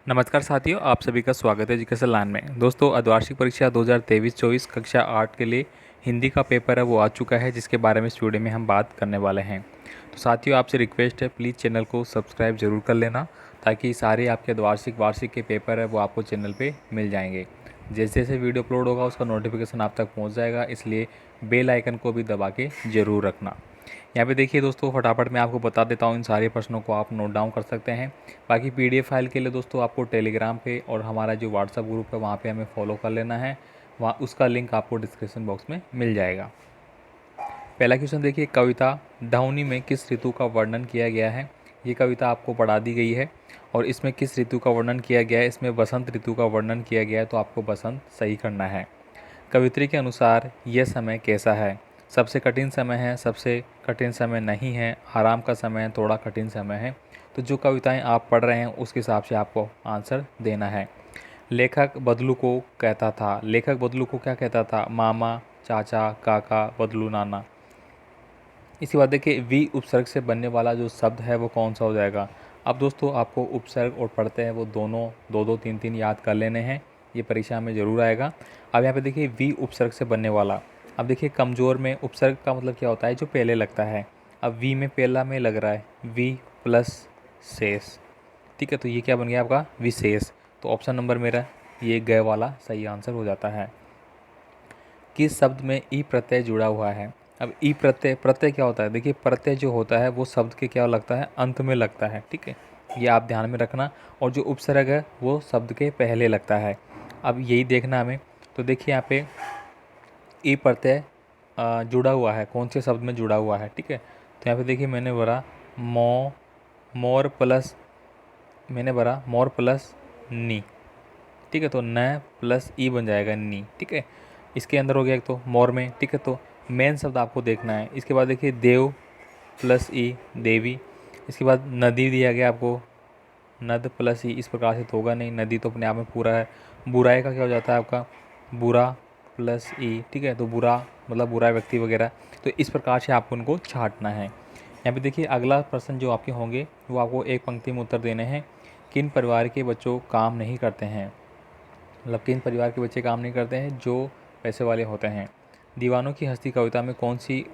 नमस्कार साथियों, आप सभी का स्वागत है एजुकेशन लाइन में। दोस्तों, अर्धवार्षिक परीक्षा 2023-24 कक्षा 8 के लिए हिंदी का पेपर है वो आ चुका है, जिसके बारे में इस वीडियो में हम बात करने वाले हैं। तो साथियों, आपसे रिक्वेस्ट है, प्लीज़ चैनल को सब्सक्राइब जरूर कर लेना, ताकि सारे आपके अर्धवार्षिक वार्षिक के पेपर है वो आपको चैनल पर मिल जाएंगे। जैसे जैसे वीडियो अपलोड होगा उसका नोटिफिकेशन आप तक पहुँच जाएगा, इसलिए बेल आइकन को भी दबा के ज़रूर रखना। यहाँ पे देखिए दोस्तों, फटाफट मैं आपको बता देता हूँ, इन सारे प्रश्नों को आप नोट डाउन कर सकते हैं। बाकी पीडीएफ फाइल के लिए दोस्तों आपको टेलीग्राम पे और हमारा जो व्हाट्सअप ग्रुप है वहाँ पे हमें फॉलो कर लेना है। वहाँ उसका लिंक आपको डिस्क्रिप्शन बॉक्स में मिल जाएगा। पहला क्वेश्चन देखिए, कविता ढाउनी में किस ऋतु का वर्णन किया गया है। ये कविता आपको पढ़ा दी गई है और इसमें किस ऋतु का वर्णन किया गया है, इसमें बसंत ऋतु का वर्णन किया गया है, तो आपको बसंत सही करना है। कवित्री के अनुसार यह समय कैसा है। सबसे कठिन समय है, सबसे कठिन समय नहीं है, आराम का समय है, थोड़ा कठिन समय है। तो जो कविताएं आप पढ़ रहे हैं उसके हिसाब से आपको आंसर देना है। लेखक बदलू को कहता था, लेखक बदलू को क्या कहता था। मामा, चाचा, काका, बदलू, नाना। इसके बाद देखिए, वी उपसर्ग से बनने वाला जो शब्द है वो कौन सा हो जाएगा। अब दोस्तों, आपको उपसर्ग और पढ़ते हैं वो दोनों दो दो तीन तीन याद कर लेने हैं, ये परीक्षा में ज़रूर आएगा। अब यहाँ पे देखिए, वी उपसर्ग से बनने वाला। अब देखिए, कमज़ोर में उपसर्ग का मतलब क्या होता है, जो पहले लगता है। अब वी में पहला में लग रहा है, वी प्लस शेष। ठीक है, तो ये क्या बन गया आपका, विशेष। तो ऑप्शन नंबर मेरा ये ग वाला सही आंसर हो जाता है। किस शब्द में ई प्रत्यय जुड़ा हुआ है। अब ई प्रत्यय, प्रत्यय क्या होता है, देखिए प्रत्यय जो होता है वो शब्द के क्या लगता है, अंत में लगता है। ठीक है, ये आप ध्यान में रखना। और जो उपसर्ग है वो शब्द के पहले लगता है। अब यही देखना हमें। तो देखिए यहाँ पे ई प्रत्यय जुड़ा हुआ है, कौन से शब्द में जुड़ा हुआ है। ठीक है, तो यहाँ पे देखिए मैंने भरा मोर प्लस, मैंने भरा मोर प्लस नी। ठीक है, तो न प्लस ई बन जाएगा नी। ठीक है, इसके अंदर हो गया एक तो मोर में। ठीक है, तो मेन शब्द आपको देखना है। इसके बाद देखिए, देव प्लस ई, देवी। इसके बाद नदी दिया गया आपको, नद प्लस ई। इस प्रकार से तो होगा नहीं, नदी तो अपने आप में पूरा है। बुराई का क्या हो जाता है आपका, बुरा प्लस ई। ठीक है, तो बुरा मतलब बुरा व्यक्ति वगैरह। तो इस प्रकार से आपको उनको छांटना है। यहाँ पे देखिए, अगला प्रश्न जो आपके होंगे वो आपको एक पंक्ति में उत्तर देने हैं। किन परिवार के बच्चों काम नहीं करते हैं। मतलब किन परिवार के बच्चे काम नहीं करते हैं, जो पैसे वाले होते हैं। दीवानों की हस्ती कविता में कौन सी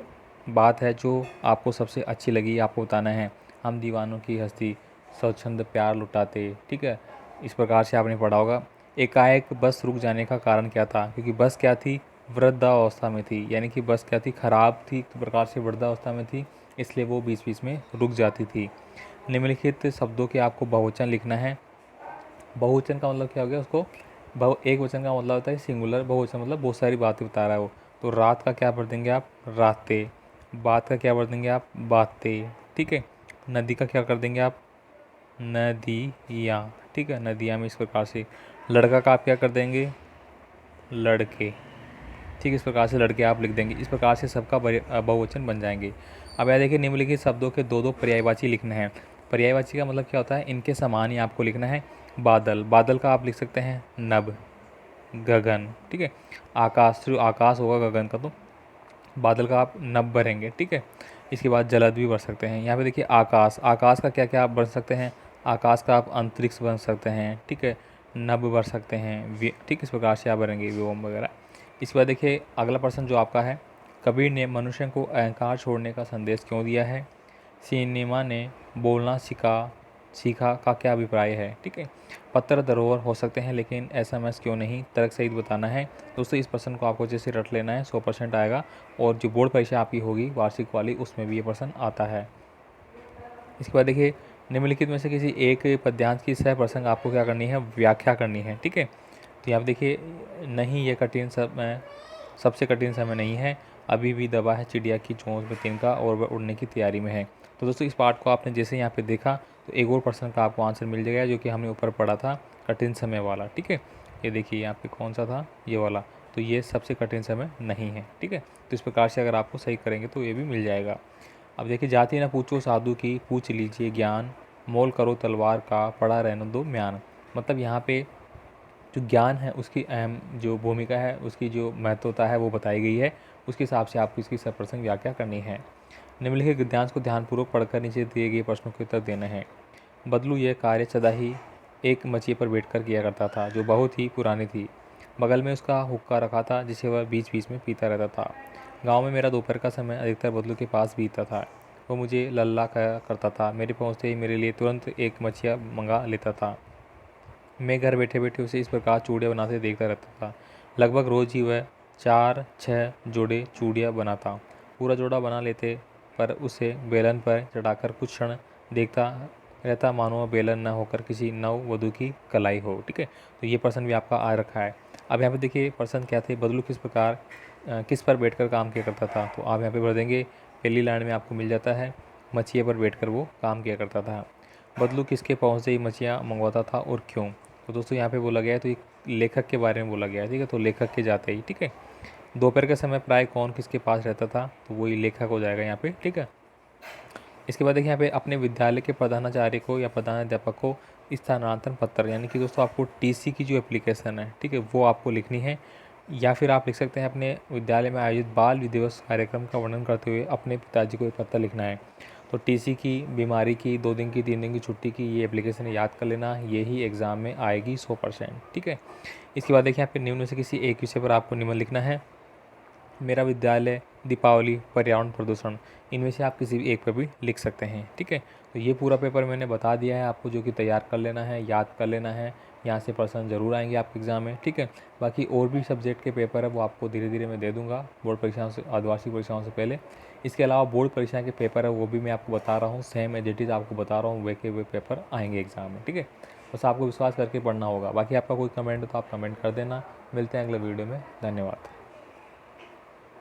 बात है जो आपको सबसे अच्छी लगी, आपको बताना है। हम दीवानों की हस्ती स्वच्छंद प्यार लुटाते। ठीक है, इस प्रकार से आपने पढ़ा होगा। एकाएक बस रुक जाने का कारण क्या था, क्योंकि बस क्या थी, वृद्धावस्था में थी। यानी कि बस क्या थी, खराब थी, एक प्रकार से वृद्धावस्था में थी, इसलिए वो बीच बीच में रुक जाती थी। निम्नलिखित शब्दों के आपको बहुवचन लिखना है। बहुवचन का मतलब क्या हो गया, उसको एक वचन का मतलब होता है सिंगुलर, बहुवचन मतलब बहुत सारी बातें बता रहा है वो। तो रात का क्या भर देंगे आप, रातें। बात का क्या भर देंगे आप, बातें। ठीक है, नदी का क्या कर देंगे आप, नदियाँ। ठीक है, नदियाँ में इस प्रकार से। लड़का का आप क्या कर देंगे, लड़के। ठीक है, इस प्रकार से लड़के आप लिख देंगे। इस प्रकार से सबका बहुवचन बन जाएंगे। अब यह देखिए, निम्नलिखित शब्दों के दो दो पर्यायवाची लिखने हैं। पर्यायवाची का मतलब क्या होता है, इनके समान ही आपको लिखना है। बादल, बादल का आप लिख सकते हैं नभ, गगन। ठीक है, आकाश, सिर्फ आकाश होगा गगन का, तो बादल का आप नभ भरेंगे। ठीक है, इसके बाद जलद भी भर सकते हैं। यहाँ पे देखिए, आकाश, आकाश का क्या क्या आप भर सकते हैं, आकाश का आप अंतरिक्ष बन सकते हैं। ठीक है, नभ भर सकते हैं। ठीक, इस प्रकार से आप भरेंगे व्योम वगैरह। इसके बाद देखिए, अगला प्रश्न जो आपका है, कबीर ने मनुष्य को अहंकार छोड़ने का संदेश क्यों दिया है। सिनेमा ने बोलना सीखा का क्या अभिप्राय है। ठीक है, पत्र धरोहर हो सकते हैं लेकिन एसएमएस क्यों नहीं, तर्क सहित बताना है। दोस्तों, इस प्रश्न को आपको जैसे रट लेना है, 100% आएगा। और जो बोर्ड परीक्षा आपकी होगी वार्षिक वाली, उसमें भी ये प्रश्न आता है। इसके बाद देखिए, निम्नलिखित में से किसी एक पद्यांश की सह प्रसंग आपको क्या करनी है, व्याख्या करनी है। ठीक है, तो यहाँ देखिए, नहीं ये कठिन समय, सबसे कठिन समय नहीं है, अभी भी दबा है चिड़िया की चोंच में तिनका और वह उड़ने की तैयारी में है। तो दोस्तों, इस पार्ट को आपने जैसे यहाँ पे देखा तो एक और प्रश्न का आपको आंसर मिल जाएगा, जो कि हमने ऊपर पढ़ा था, कठिन समय वाला। ठीक है, ये देखिए यहाँ पे कौन सा था, ये वाला। तो ये सबसे कठिन समय नहीं है। ठीक है, तो इस प्रकार से अगर आपको सही करेंगे तो ये भी मिल जाएगा। अब देखिए, जाति न पूछो साधु की, पूछ लीजिए ज्ञान, मोल करो तलवार का, पड़ा रहने दो म्यान। मतलब यहाँ पे जो ज्ञान है उसकी अहम जो भूमिका है, उसकी जो महत्वता है वो बताई गई है। उसके हिसाब से आपको इसकी सप्रसंग व्याख्या करनी है। निम्नलिखित गद्यांश को ध्यानपूर्वक पढ़कर नीचे दिए गए प्रश्नों के उत्तर देने हैं। बदलू, यह कार्य सदा ही एक मचिए पर बैठकर किया करता था, जो बहुत ही पुरानी थी। बगल में उसका हुक्का रखा था, जिसे वह बीच बीच में पीता रहता था। गांव में मेरा दोपहर का समय अधिकतर बदलू के पास बीतता था। वो मुझे लल्ला कहा करता था। मेरे पहुंचते ही मेरे लिए तुरंत एक मछिया मंगा लेता था। मैं घर बैठे बैठे उसे इस प्रकार चूड़ियाँ बनाते देखता रहता था। लगभग रोज़ ही वह 4-6 जोड़े चूड़ियाँ बनाता। पूरा जोड़ा बना लेते, पर उसे बेलन पर चढ़ाकर कुछ क्षण देखता रहता, मानो वह बेलन न होकर किसी नव वधू की कलाई हो। ठीक है, तो ये प्रश्न भी आपका आ रखा है। अब यहाँ पे देखिए प्रश्न क्या थे, बदलू किस प्रकार किस पर बैठकर काम किया करता था। तो आप यहाँ पे भर देंगे, पहली लाइन में आपको मिल जाता है, मछिए पर बैठकर वो काम किया करता था। बदलू किसके पहुँच से ही मछियाँ मंगवाता था और क्यों। तो दोस्तों यहाँ पे बोला गया है, तो एक लेखक के बारे में बोला गया है। ठीक है, तो लेखक के जाते ही, ठीक है। दोपहर के समय प्राय कौन किसके पास रहता था, तो वही लेखक हो जाएगा यहाँ पे। ठीक है, इसके बाद देखिए यहाँ पे अपने विद्यालय के प्रधानाचार्य को या प्रधानाध्यापक को स्थानांतरण पत्र, यानी कि दोस्तों आपको टीसी की जो एप्लीकेशन है, ठीक है, वो आपको लिखनी है। या फिर आप लिख सकते हैं अपने विद्यालय में आयोजित बाल दिवस कार्यक्रम का वर्णन करते हुए अपने पिताजी को एक पत्र लिखना है। तो टीसी की, बीमारी की, 2 दिन की, 3 दिन की छुट्टी की, ये एप्लीकेशन याद कर लेना, ये ही एग्ज़ाम में आएगी 100%। ठीक है, इसके बाद देखिए यहाँ पे निम्न में से किसी एक विषय पर आपको निबंध लिखना है। मेरा विद्यालय, दीपावली, पर्यावरण प्रदूषण, इनमें से आप किसी भी एक पर भी लिख सकते हैं। ठीक है, तो ये पूरा पेपर मैंने बता दिया है आपको, जो कि तैयार कर लेना है, याद कर लेना है। यहाँ से प्रश्न जरूर आएंगे आपके एग्ज़ाम में। ठीक है, बाकी और भी सब्जेक्ट के पेपर है वो आपको धीरे धीरे मैं दे दूंगा बोर्ड परीक्षाओं से, अर्धवार्षिक परीक्षाओं से पहले। इसके अलावा बोर्ड परीक्षा के पेपर है वो भी मैं आपको बता रहा हूँ, सेम एज इट इज़ आपको बता रहा हूँ, वे के वे पेपर आएंगे एग्ज़ाम में। ठीक है, बस आपको विश्वास करके पढ़ना होगा। बाकी आपका कोई कमेंट हो तो आप कमेंट कर देना। मिलते हैं अगले वीडियो में, धन्यवाद।